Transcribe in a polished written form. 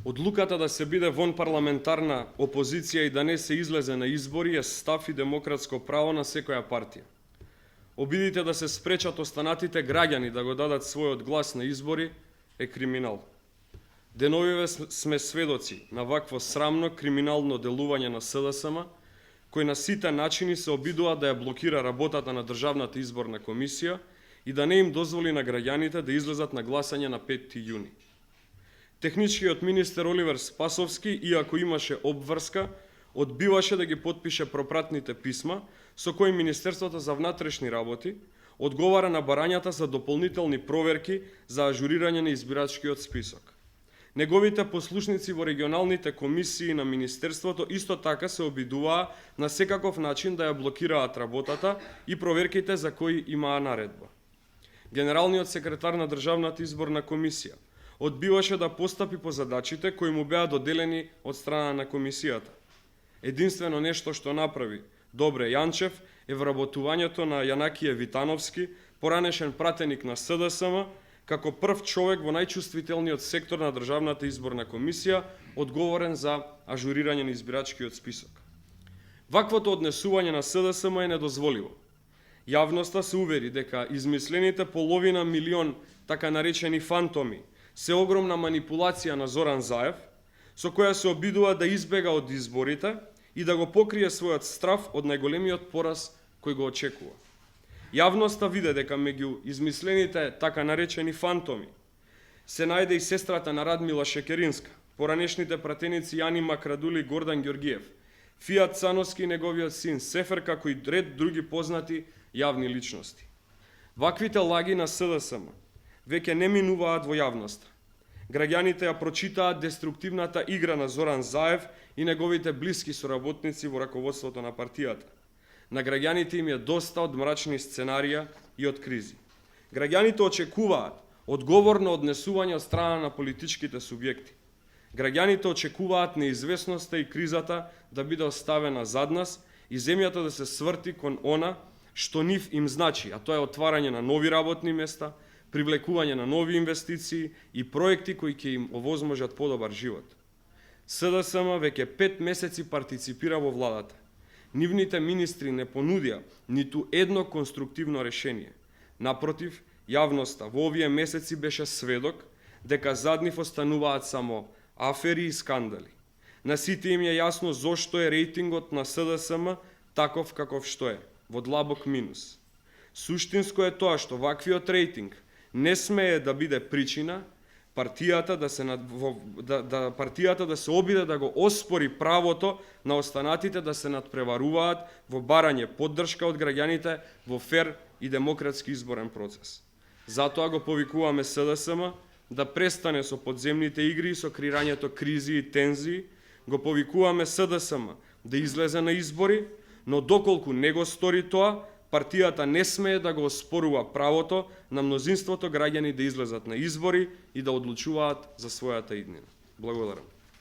Одлуката да се биде вон парламентарна опозиција и да не се излезе на избори е став и демократско право на секоја партија. Обидите да се спречат останатите граѓани да го дадат својот глас на избори е криминал. Деновиве сме сведоци на вакво срамно криминално делување на СДСМ, кој на сите начини се обидува да ја блокира работата на Државната изборна комисија и да не им дозволи на граѓаните да излезат на гласање на 5 јуни. Техничкиот министер Оливер Спасовски, иако имаше обврска, одбиваше да ги потпише пропратните писма со кои Министерството за внатрешни работи одговара на барањата за дополнителни проверки за ажурирање на избирачкиот список. Неговите послушници во регионалните комисии на Министерството исто така се обидуваа на секаков начин да ја блокираат работата и проверките за кои имаа наредба. Генералниот секретар на Државната изборна комисија одбиваше да постапи по задачите кои му беа доделени од страна на комисијата. Единствено нешто што направи Добре Јанчев е вработувањето на Јанакије Витановски, поранешен пратеник на СДСМ, како прв човек во најчувствителниот сектор на Државната изборна комисија, одговорен за ажурирање на избирачкиот список. Ваквото однесување на СДСМ е недозволиво. Јавноста се увери дека измислените половина милион така наречени фантоми се огромна манипулација на Зоран Заев, со која се обидува да избега од изборите и да го покрие својот страф од најголемиот пораз кој го очекува. Јавноста виде дека меѓу измислените така наречени фантоми се најде и сестрата на Радмила Шекеринска, поранешните пратеници Јани Макрадули и Гордан Ѓоргиев, Фијат Цановски и неговиот син Сефер, како и ред други познати јавни личности. Ваквите лаги на СДСМ веќе не минуваат во јавноста. Граѓаните ја прочитаат деструктивната игра на Зоран Заев и неговите блиски соработници во раководството на партијата. На граѓаните им е доста од мрачни сценарија и од кризи. Граѓаните очекуваат одговорно однесување од страна на политичките субјекти. Граѓаните очекуваат неизвестноста и кризата да биде оставена зад нас и земјата да се сврти кон она што нив им значи, а тоа е отварање на нови работни места, привлекување на нови инвестиции и проекти кои ќе им овозможат подобар живот. СДСМ веќе 5 месеци партиципира во владата. Нивните министри не понудија ниту едно конструктивно решение. Напротив, јавноста во овие месеци беше сведок дека зад нив остануваат само афери и скандали. На сите им е јасно зошто е рейтингот на СДСМ таков каков што е, во длабок минус. Суштинско е тоа што ваквиот рейтинг не смее да биде причина партијата да се обиде да го оспори правото на останатите да се надпреваруваат во барање поддршка од граѓаните во фер и демократски изборен процес. Затоа го повикуваме СДСМ да престане со подземните игри и со креирањето кризи и тензии, го повикуваме СДСМ да излезе на избори, но доколку не го стори тоа, партијата не смее да го оспорува правото на мнозинството граѓани да излезат на избори и да одлучуваат за својата иднина. Благодарам.